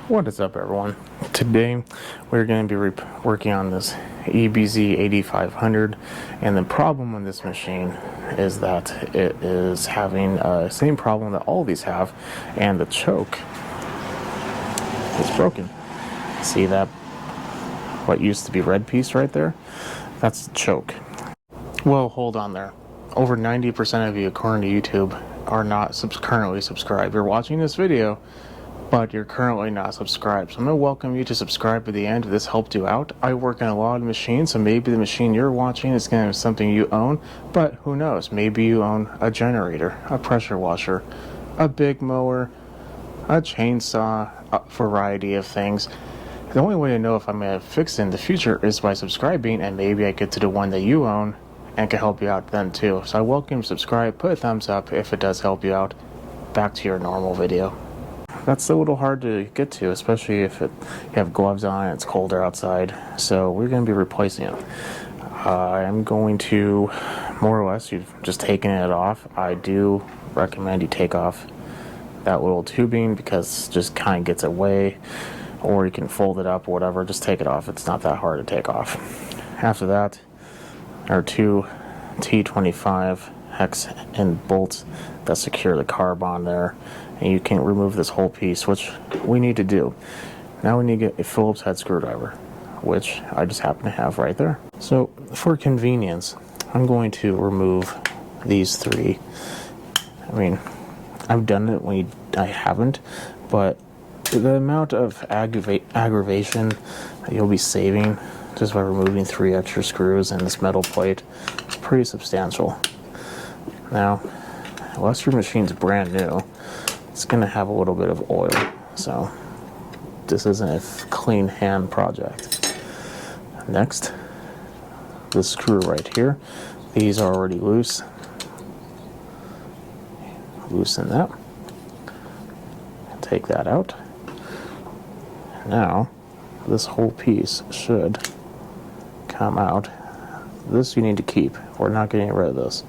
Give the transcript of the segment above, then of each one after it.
What is up, everyone? Today we're going to be working on this EBZ8500, and the problem with this machine is that it is having the same problem that all these have, and the choke is broken. See that? What used to be red piece right there? That's the choke. Well, hold on there. Over 90% of you, according to YouTube, are not currently subscribed. You're watching this video, but you're currently not subscribed. So I'm going to welcome you to subscribe at the end if this helped you out. I work on a lot of machines, so maybe the machine you're watching is going to be something you own, but who knows? Maybe you own a generator, a pressure washer, a big mower, a chainsaw, a variety of things. The only way to know if I'm going to fix it in the future is by subscribing, and maybe I get to the one that you own and can help you out then too. So I welcome you to subscribe, put a thumbs up if it does help you out. Back to your normal video. That's a little hard to get to, especially if you have gloves on and it's colder outside. So we're going to be replacing it. I'm going to, more or less, you've just taken it off. I do recommend you take off that little tubing because it just kind of gets away, or you can fold it up or whatever. Just take it off. It's not that hard to take off. After that, our two T25 hex and bolts that secure the carb on there, and you can remove this whole piece, which we need to do. Now we need to get a Phillips head screwdriver, which I just happen to have right there. So for convenience, I'm going to remove these three. I mean, I've done it when I haven't, but the amount of aggravation that you'll be saving just by removing 3 extra screws and this metal plate is pretty substantial. Now, unless your machine's brand new, it's going to have a little bit of oil, so this isn't a clean hand project. Next, the screw right here. These are already loose. Loosen that. Take that out. Now, this whole piece should come out. This you need to keep. We're not getting rid of this.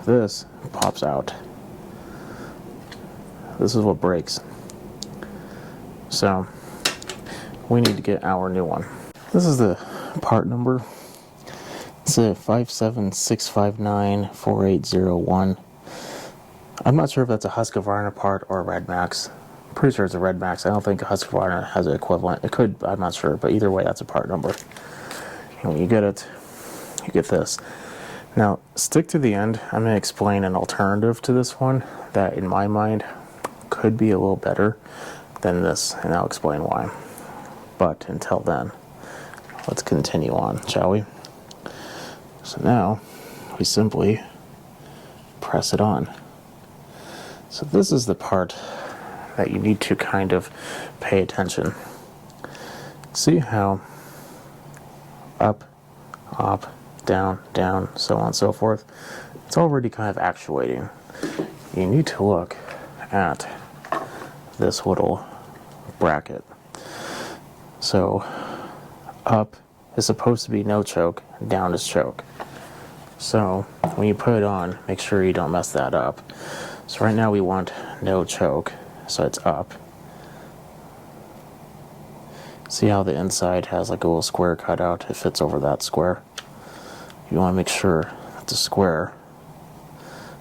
This pops out. This is what breaks. So we need to get our new one. This is the part number. It's a 576594801. I'm not sure if that's a Husqvarna part or a Red Max. I'm pretty sure it's a Red Max. I don't think Husqvarna has an equivalent. It could, I'm not sure, but either way, that's a part number. And when you get it, you get this. Now, stick to the end. I'm going to explain an alternative to this one that, in my mind, could be a little better than this, and I'll explain why. But until then, let's continue on, shall we? So now, we simply press it on. So this is the part that you need to kind of pay attention. See how up, down, so on and so forth. It's already kind of actuating. You need to look at this little bracket. So up is supposed to be no choke, down is choke. So when you put it on, make sure you don't mess that up. So right now we want no choke, so it's up. See how the inside has like a little square cut out? It fits over that square. You want to make sure that the square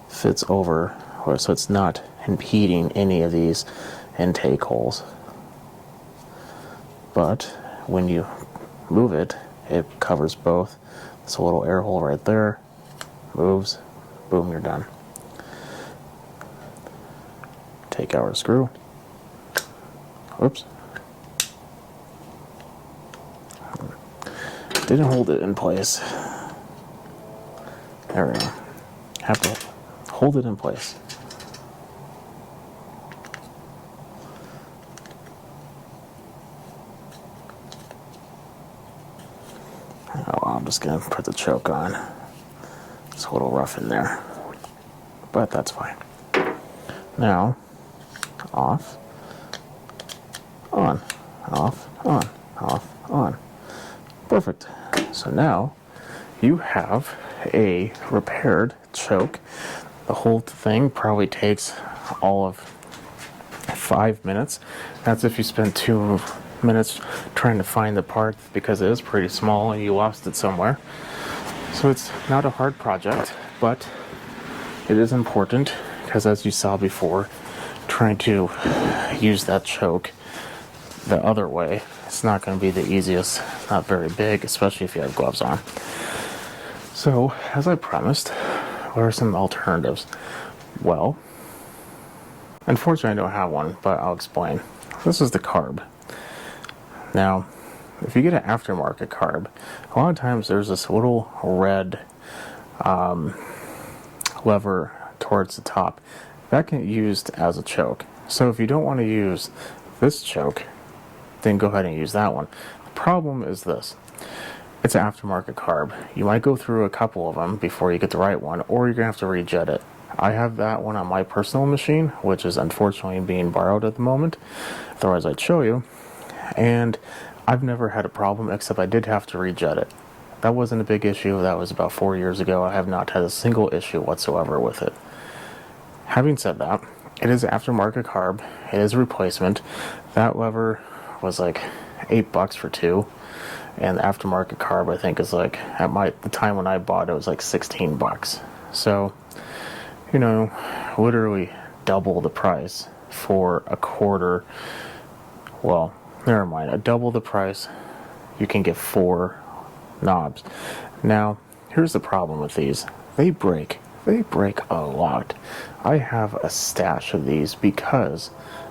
fits over, so it's not impeding any of these intake holes. But when you move it, it covers both. It's a little air hole right there. Moves. Boom, you're done. Take our screw. Whoops. Didn't hold it in place. There we go. Have to hold it in place. Oh, I'm just going to put the choke on. It's a little rough in there, but that's fine. Now, off, on, off, on, off, on. Perfect. So now you have a repaired choke. The whole thing probably takes all of 5 minutes. That's if you spend 2 minutes trying to find the part, because it is pretty small and you lost it somewhere. So it's not a hard project, but it is important, because as you saw before, trying to use that choke the other way, it's not going to be the easiest. It's not very big, especially if you have gloves on. So, as I promised, what are some alternatives? Well, unfortunately I don't have one, but I'll explain. This is the carb. Now, if you get an aftermarket carb, a lot of times there's this little red lever towards the top that can be used as a choke. So if you don't want to use this choke, then go ahead and use that one. The problem is this: it's an aftermarket carb. You might go through a couple of them before you get the right one, or you're gonna have to rejet it. I have that one on my personal machine, which is unfortunately being borrowed at the moment. Otherwise I'd show you. And I've never had a problem, except I did have to rejet it. That wasn't a big issue. That was about 4 years ago. I have not had a single issue whatsoever with it. Having said that, it is aftermarket carb. It is a replacement. That lever was like $8 for two, and the aftermarket carb I think is like, at the time when I bought it was like $16. So, you know, literally double the price for a quarter. Well, never mind. Double the price, you can get 4 knobs. Now, here's the problem with these. They break. They break a lot. I have a stash of these because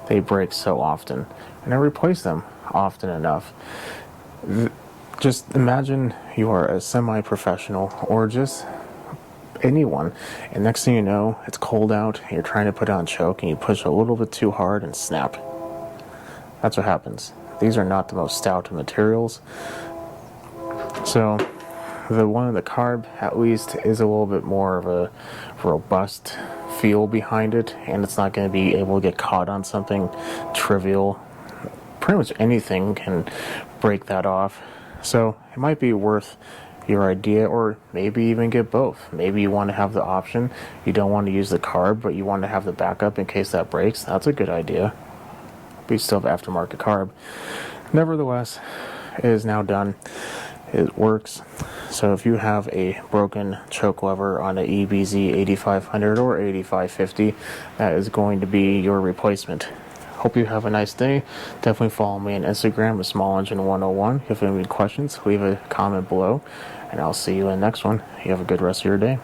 they break so often, and I replace them often enough. Just imagine you are a semi-professional, or just anyone, and next thing you know, it's cold out, and you're trying to put on choke, and you push a little bit too hard and snap. That's what happens. These are not the most stout of materials. So the one in the carb, at least, is a little bit more of a robust feel behind it, and it's not going to be able to get caught on something trivial. Pretty much anything can break that off. So it might be worth your idea, or maybe even get both. Maybe you want to have the option. You don't want to use the carb, but you want to have the backup in case that breaks. That's a good idea. But you still have aftermarket carb. Nevertheless, it is now done. It works. So if you have a broken choke lever on an EBZ8500 or 8550, that is going to be your replacement. Hope you have a nice day. Definitely follow me on Instagram at SmallEngine101. If you have any questions, leave a comment below, and I'll see you in the next one. You have a good rest of your day.